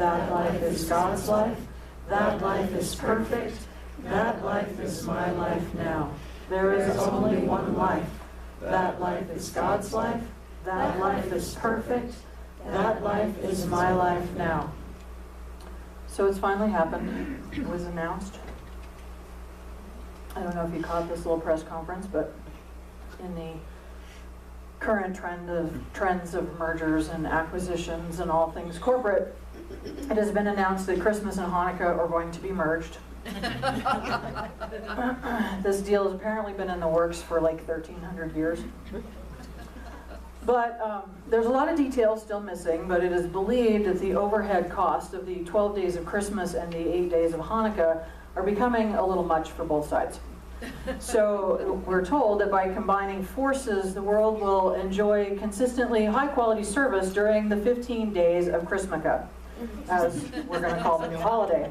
That life is God's life. That life is perfect. That life is my life now. There is only one life. That life is God's life. That life is perfect. That life is my life now. So it's finally happened. It was announced. I don't know if you caught this little press conference, but in the current trends of mergers and acquisitions and all things corporate, it has been announced that Christmas and Hanukkah are going to be merged. This deal has apparently been in the works for like 1,300 years. But there's a lot of details still missing, but it is believed that the overhead cost of the 12 days of Christmas and the 8 days of Hanukkah are becoming a little much for both sides. So we're told that by combining forces, the world will enjoy consistently high-quality service during the 15 days of Christmaka, as we're going to call the new holiday.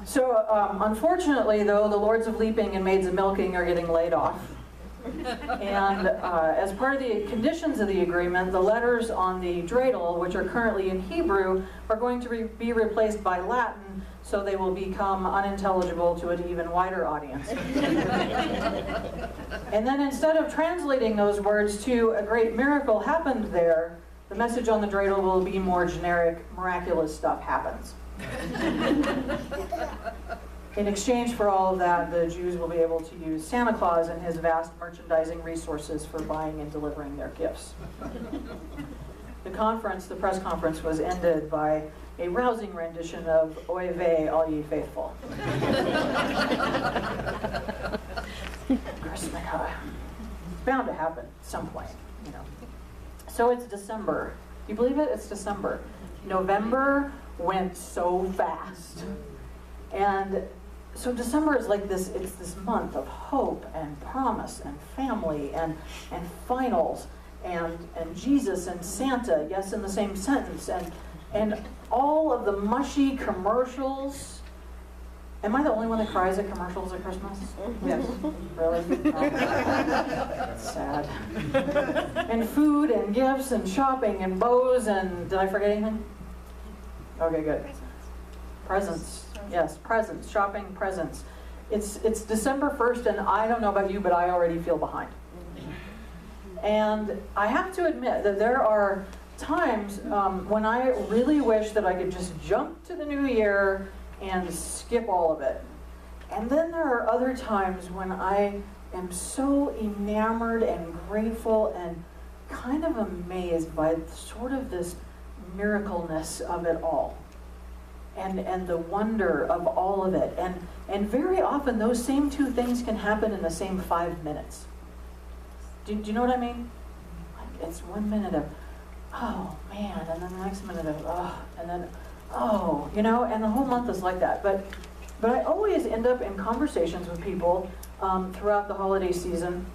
So unfortunately, though, the lords of leaping and maids of milking are getting laid off. And as part of the conditions of the agreement, the letters on the dreidel, which are currently in Hebrew, are going to be replaced by Latin, so they will become unintelligible to an even wider audience. And then instead of translating those words to "a great miracle happened there," the message on the dreidel will be more generic, "miraculous stuff happens." In exchange for all of that, the Jews will be able to use Santa Claus and his vast merchandising resources for buying and delivering their gifts. The press conference, was ended by a rousing rendition of "Oy vey, all ye faithful." Christmas. It's bound to happen at some point, you know. So it's December. You believe it? It's December. November went so fast. And so December is like this, it's this month of hope and promise and family and finals and Jesus and Santa, yes, in the same sentence, and all of the mushy commercials. Am I the only one that cries at commercials at Christmas? Yes. Really? Oh, that's sad. And food and gifts and shopping and bows and, did I forget anything? Okay, good. Presents. Yes, presents, shopping, presents. It's December 1st, and I don't know about you, but I already feel behind. And I have to admit that there are times when I really wish that I could just jump to the new year and skip all of it. And then there are other times when I am so enamored and grateful and kind of amazed by sort of this miracleness of it all. And the wonder of all of it. And very often those same two things can happen in the same 5 minutes. Do you know what I mean? Like it's 1 minute of, oh man, and then the next minute of, oh, and then, oh, you know, and the whole month is like that. But I always end up in conversations with people throughout the holiday season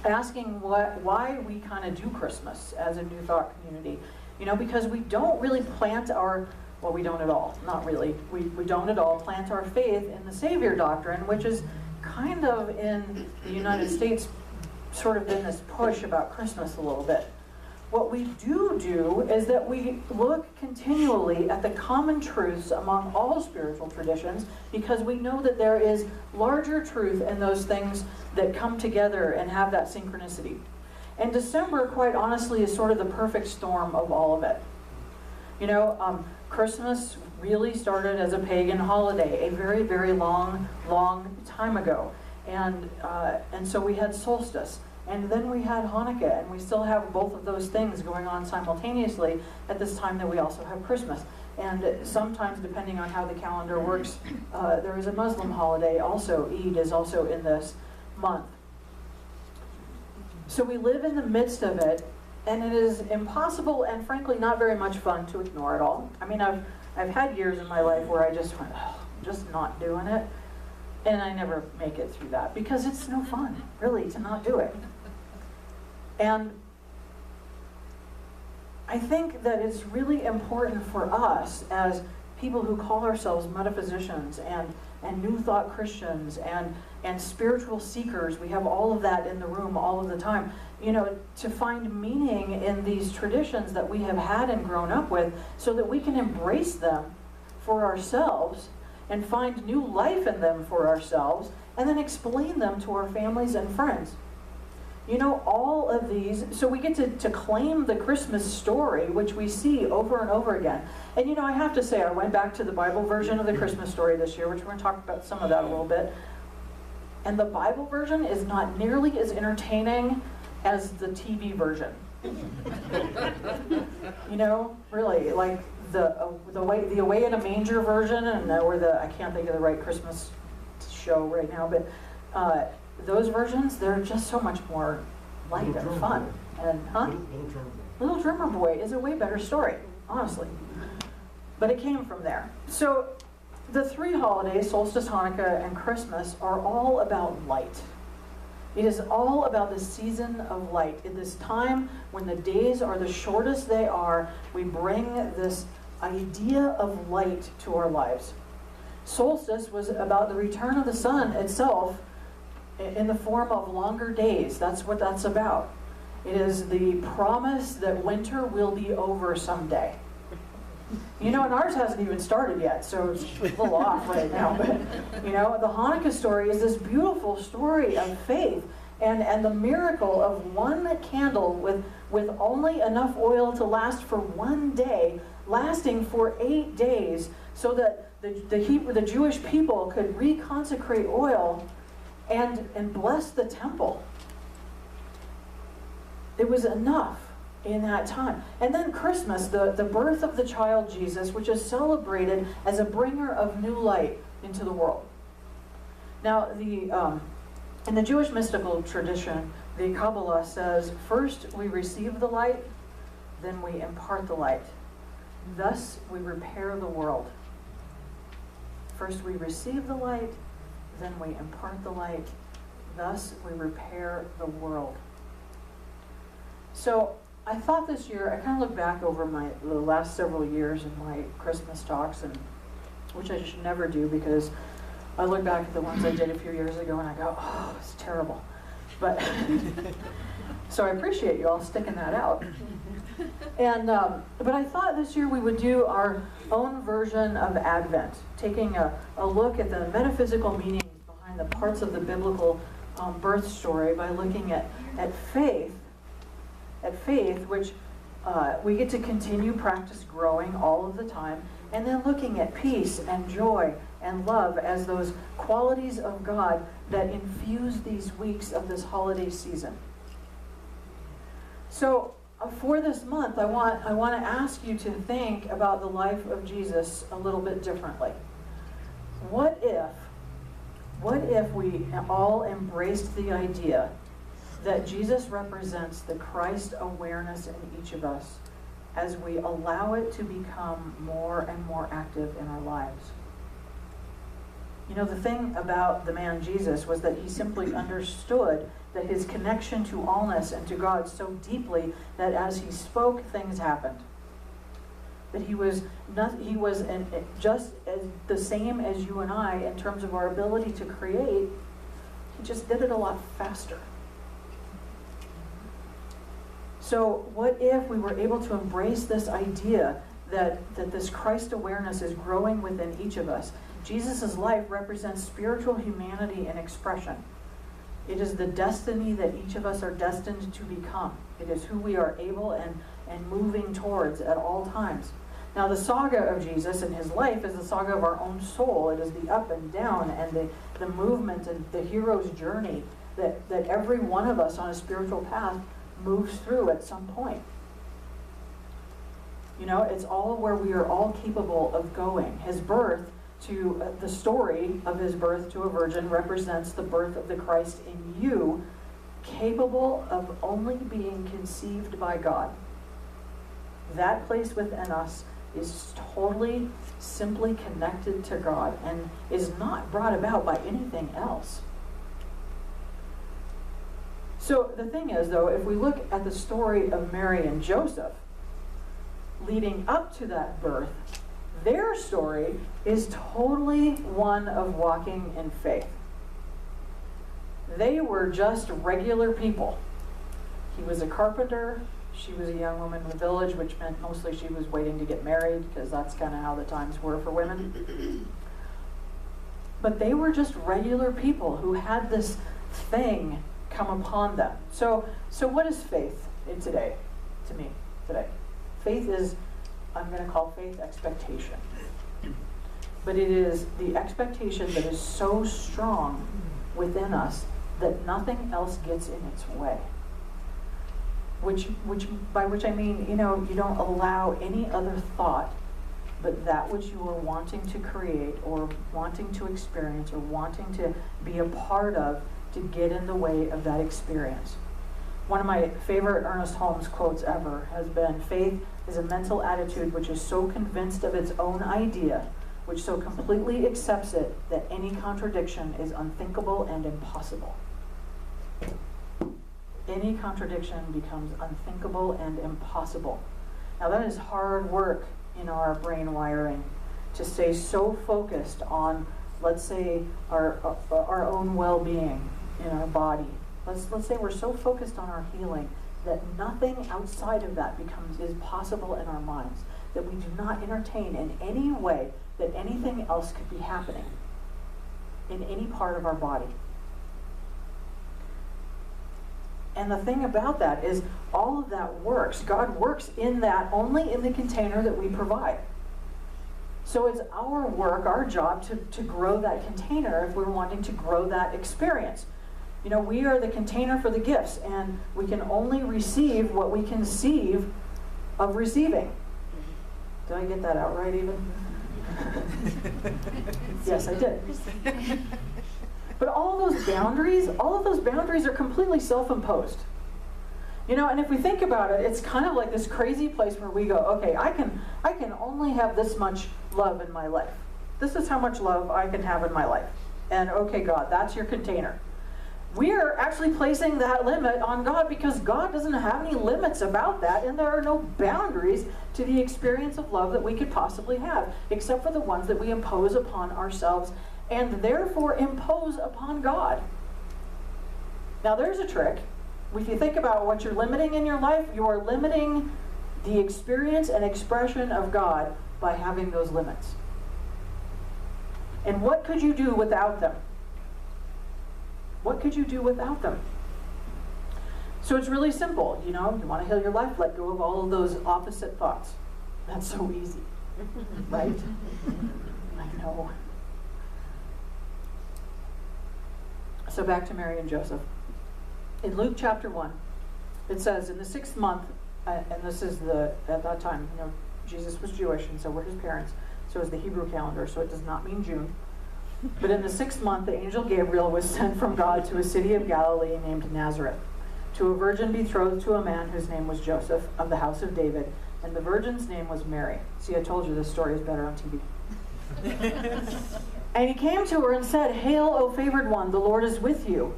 asking why we kind of do Christmas as a New Thought community. You know, because we don't really plant our, well, we don't at all, not really. We don't at all plant our faith in the Savior doctrine, which is kind of in the United States sort of been this push about Christmas a little bit. What we do is that we look continually at the common truths among all spiritual traditions, because we know that there is larger truth in those things that come together and have that synchronicity. And December, quite honestly, is sort of the perfect storm of all of it. You know, Christmas really started as a pagan holiday a very, very long time ago. And so we had solstice. And then we had Hanukkah, and we still have both of those things going on simultaneously at this time that we also have Christmas. And sometimes, depending on how the calendar works, there is a Muslim holiday also. Eid is also in this month. So we live in the midst of it, and it is impossible and frankly not very much fun to ignore it all. I mean, I've had years in my life where I just went, oh, I'm just not doing it. And I never make it through that because it's no fun, really, to not do it. And I think that it's really important for us as people who call ourselves metaphysicians and New Thought Christians and and spiritual seekers. We have all of that in the room all of the time. You know, to find meaning in these traditions that we have had and grown up with so that we can embrace them for ourselves and find new life in them for ourselves and then explain them to our families and friends. You know, all of these, so we get to claim the Christmas story, which we see over and over again. And you know, I have to say, I went back to the Bible version of the Christmas story this year, which we're going to talk about some of that a little bit. And the Bible version is not nearly as entertaining as the TV version. You know, really, like the Away in a Manger version, or I can't think of the right Christmas show right now, but those versions, they're just so much more light and fun. And Little Drummer Boy is a way better story, honestly. But it came from there. So the three holidays, solstice, Hanukkah, and Christmas, are all about light. It is all about the season of light. In this time when the days are the shortest they are, we bring this idea of light to our lives. Solstice was about the return of the sun itself in the form of longer days. That's what that's about. It is the promise that winter will be over someday. You know, and ours hasn't even started yet, so it's a little off right now. But, you know, the Hanukkah story is this beautiful story of faith and the miracle of one candle with only enough oil to last for one day, lasting for 8 days, so that the Jewish people could reconsecrate oil and bless the temple. It was enough in that time. And then Christmas, the birth of the child Jesus, which is celebrated as a bringer of new light into the world. Now, in the Jewish mystical tradition, the Kabbalah says, first we receive the light, then we impart the light. Thus we repair the world. First we receive the light, then we impart the light. Thus we repair the world. So I thought this year, I kind of looked back over the last several years in my Christmas talks, which I should never do, because I look back at the ones I did a few years ago and I go, oh, it's terrible. But so I appreciate you all sticking that out. And but I thought this year we would do our own version of Advent, taking a look at the metaphysical meanings behind the parts of the biblical birth story by looking at faith, which we get to continue practice growing all of the time, and then looking at peace and joy and love as those qualities of God that infuse these weeks of this holiday season. So for this month, I want to ask you to think about the life of Jesus a little bit differently. What if we all embraced the idea that Jesus represents the Christ awareness in each of us as we allow it to become more and more active in our lives? You know, the thing about the man Jesus was that he simply understood that his connection to allness and to God so deeply that as he spoke, things happened. That he was just as the same as you and I in terms of our ability to create. He just did it a lot faster. So what if we were able to embrace this idea that this Christ awareness is growing within each of us? Jesus' life represents spiritual humanity in expression. It is the destiny that each of us are destined to become. It is who we are able and moving towards at all times. Now, the saga of Jesus and his life is the saga of our own soul. It is the up and down and the movement and the hero's journey that every one of us on a spiritual path moves through at some point. You know, it's all where we are all capable of going. His birth, the story of his birth to a virgin, represents the birth of the Christ in you, capable of only being conceived by God. That place within us is totally, simply connected to God and is not brought about by anything else. So the thing is, though, if we look at the story of Mary and Joseph leading up to that birth, their story is totally one of walking in faith. They were just regular people. He was a carpenter. She was a young woman in the village, which meant mostly she was waiting to get married, because that's kind of how the times were for women. But they were just regular people who had this thing come upon them. So what is faith today, to me, today? Faith is, I'm going to call faith expectation. But it is the expectation that is so strong within us that nothing else gets in its way. By which I mean, you don't allow any other thought but that which you are wanting to create or wanting to experience or wanting to be a part of to get in the way of that experience. One of my favorite Ernest Holmes quotes ever has been, "Faith is a mental attitude which is so convinced of its own idea, which so completely accepts it, that any contradiction is unthinkable and impossible." Any contradiction becomes unthinkable and impossible. Now that is hard work in our brain wiring, to stay so focused on, let's say, our own well-being in our body. Let's say we're so focused on our healing that nothing outside of that is possible in our minds, that we do not entertain in any way that anything else could be happening in any part of our body. And the thing about that is all of that works. God works in that only in the container that we provide. So it's our work, our job to grow that container if we're wanting to grow that experience. We are the container for the gifts, and we can only receive what we conceive of receiving. Did I get that out right even? Yes, I did. But all of those boundaries are completely self-imposed. And if we think about it, it's kind of like this crazy place where we go, okay, I can only have this much love in my life. This is how much love I can have in my life. And okay, God, that's your container. We are actually placing that limit on God because God doesn't have any limits about that, and there are no boundaries to the experience of love that we could possibly have, except for the ones that we impose upon ourselves and therefore impose upon God. Now there's a trick. If you think about what you're limiting in your life, you are limiting the experience and expression of God by having those limits. And what could you do without them? What could you do without them? So it's really simple. You want to heal your life, let go of all of those opposite thoughts. That's so easy, right? I know. So back to Mary and Joseph. In Luke chapter 1, it says, in the 6th month, and this is at that time, Jesus was Jewish, and so were his parents. So is the Hebrew calendar, so it does not mean June. But in the 6th month, the angel Gabriel was sent from God to a city of Galilee named Nazareth, to a virgin betrothed to a man whose name was Joseph, of the house of David, and the virgin's name was Mary. See, I told you this story is better on TV. And he came to her and said, "Hail, O favored one, the Lord is with you."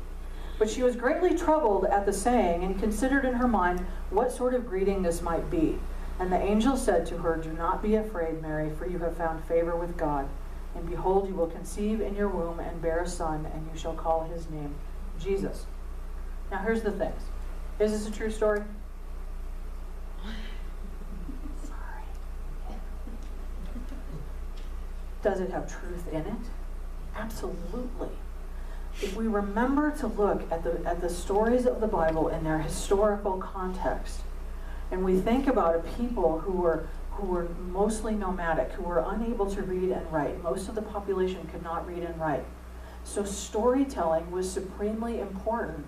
But she was greatly troubled at the saying, and considered in her mind what sort of greeting this might be. And the angel said to her, "Do not be afraid, Mary, for you have found favor with God. And behold, you will conceive in your womb and bear a son, and you shall call his name Jesus." Now here's the thing. Is this a true story? Sorry. Does it have truth in it? Absolutely. If we remember to look at the stories of the Bible in their historical context, and we think about a people who were mostly nomadic, who were unable to read and write. Most of the population could not read and write. So storytelling was supremely important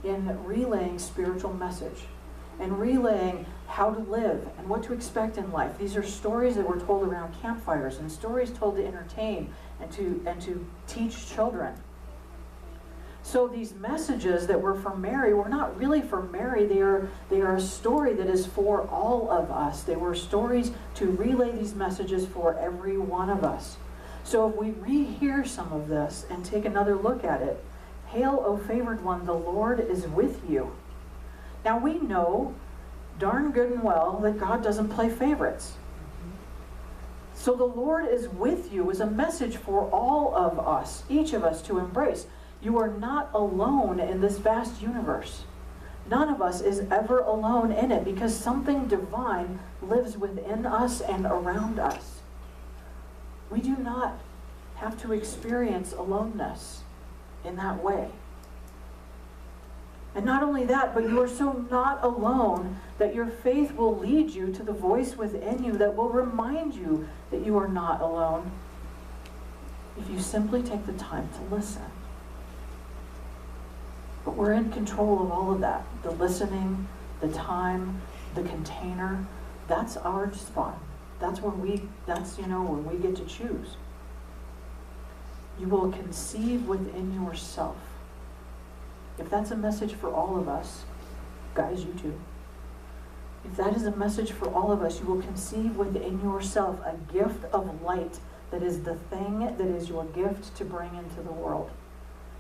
in relaying spiritual message and relaying how to live and what to expect in life. These are stories that were told around campfires and stories told to entertain and to teach children. So these messages that were for Mary were not really for Mary. They are a story that is for all of us. They were stories to relay these messages for every one of us. So if we rehear some of this and take another look at it, "Hail, O favored one, the Lord is with you." Now we know darn good and well that God doesn't play favorites. So the Lord is with you is a message for all of us, each of us, to embrace. You are not alone in this vast universe. None of us is ever alone in it because something divine lives within us and around us. We do not have to experience aloneness in that way. And not only that, but you are so not alone that your faith will lead you to the voice within you that will remind you that you are not alone if you simply take the time to listen. But we're in control of all of that. The listening, the time, the container, that's our spot. That's when we get to choose. You will conceive within yourself. If that's a message for all of us, guys, you too. If that is a message for all of us, you will conceive within yourself a gift of light that is the thing that is your gift to bring into the world.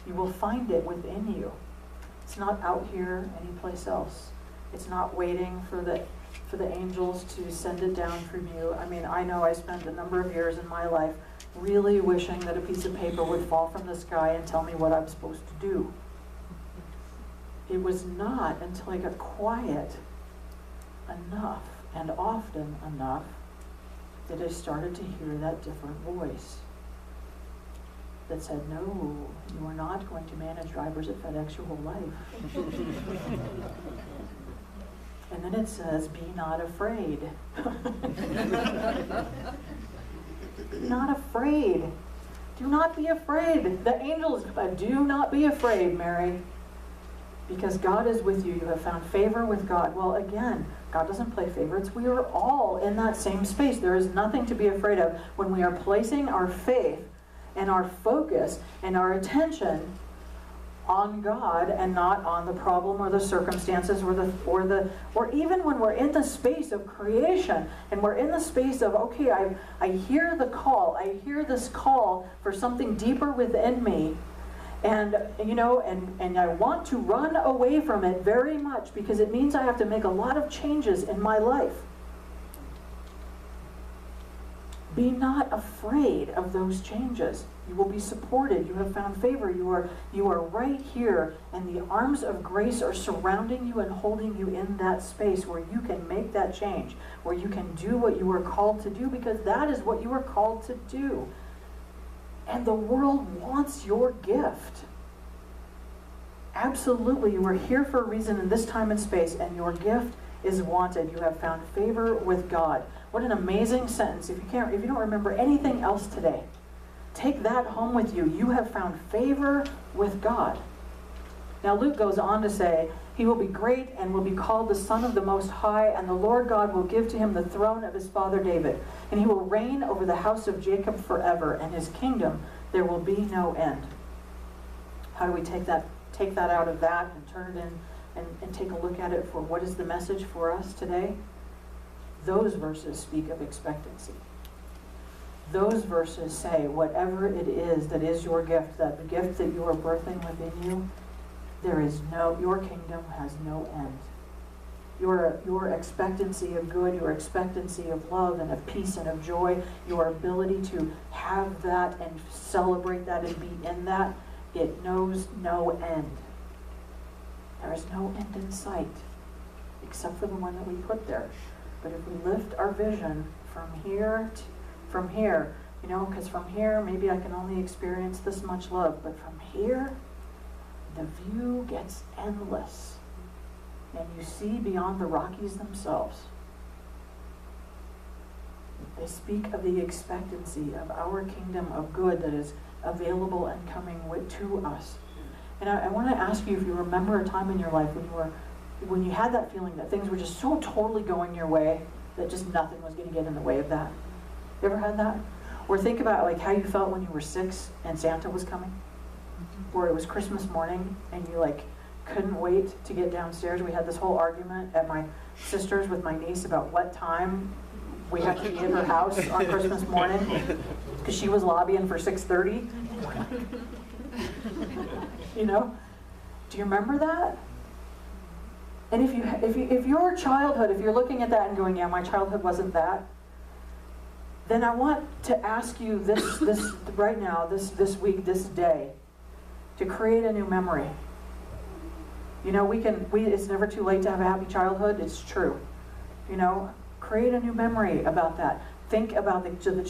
You will find it within you. It's not out here anyplace else. It's not waiting for the angels to send it down from you. I mean, I know I spent a number of years in my life really wishing that a piece of paper would fall from the sky and tell me what I'm supposed to do. It was not until I got quiet enough and often enough that I started to hear that different voice that said, no, you are not going to manage drivers at FedEx your whole life. And then it says, be not afraid. Be not afraid. Do not be afraid. The angels, do not be afraid, Mary. Because God is with you. You have found favor with God. Well, again, God doesn't play favorites. We are all in that same space. There is nothing to be afraid of when we are placing our faith and our focus and our attention on God and not on the problem or the circumstances or even when we're in the space of creation and we're in the space of, okay, I hear the call. I hear this call for something deeper within me. And, and I want to run away from it very much because it means I have to make a lot of changes in my life. Be not afraid of those changes. You will be supported. You have found favor. You are right here, and the arms of grace are surrounding you and holding you in that space where you can make that change, where you can do what you are called to do, because that is what you are called to do. And the world wants your gift. Absolutely, you are here for a reason in this time and space, and your gift is wanted. You have found favor with God. What an amazing sentence. If you don't remember anything else today, take that home with you. You have found favor with God. Now Luke goes on to say, he will be great and will be called the Son of the Most High, and the Lord God will give to him the throne of his father David, and he will reign over the house of Jacob forever, and his kingdom there will be no end. How do we take that out of that and turn it in and take a look at it for what is the message for us today? Those verses speak of expectancy. Those verses say, whatever it is that is your gift, that the gift that you are birthing within you, your kingdom has no end. Your expectancy of good, your expectancy of love and of peace and of joy, your ability to have that and celebrate that and be in that, it knows no end. There is no end in sight, except for the one that we put there. But if we lift our vision from here, because from here, maybe I can only experience this much love, but from here, the view gets endless. And you see beyond the Rockies themselves. They speak of the expectancy of our kingdom of good that is available and coming to us. And I want to ask you if you remember a time in your life when you had that feeling that things were just so totally going your way that just nothing was going to get in the way of that. You ever had that? Or think about how you felt when you were 6 and Santa was coming. Or it was Christmas morning and you couldn't wait to get downstairs. We had this whole argument at my sister's with my niece about what time we had to be at her house on Christmas morning because she was lobbying for 6:30. Do you remember that? And if your childhood, if you're looking at that and going, yeah, my childhood wasn't that, then I want to ask you this right now, this week, this day, to create a new memory. You know, it's never too late to have a happy childhood. It's true. You know, create a new memory about that. Think about the children.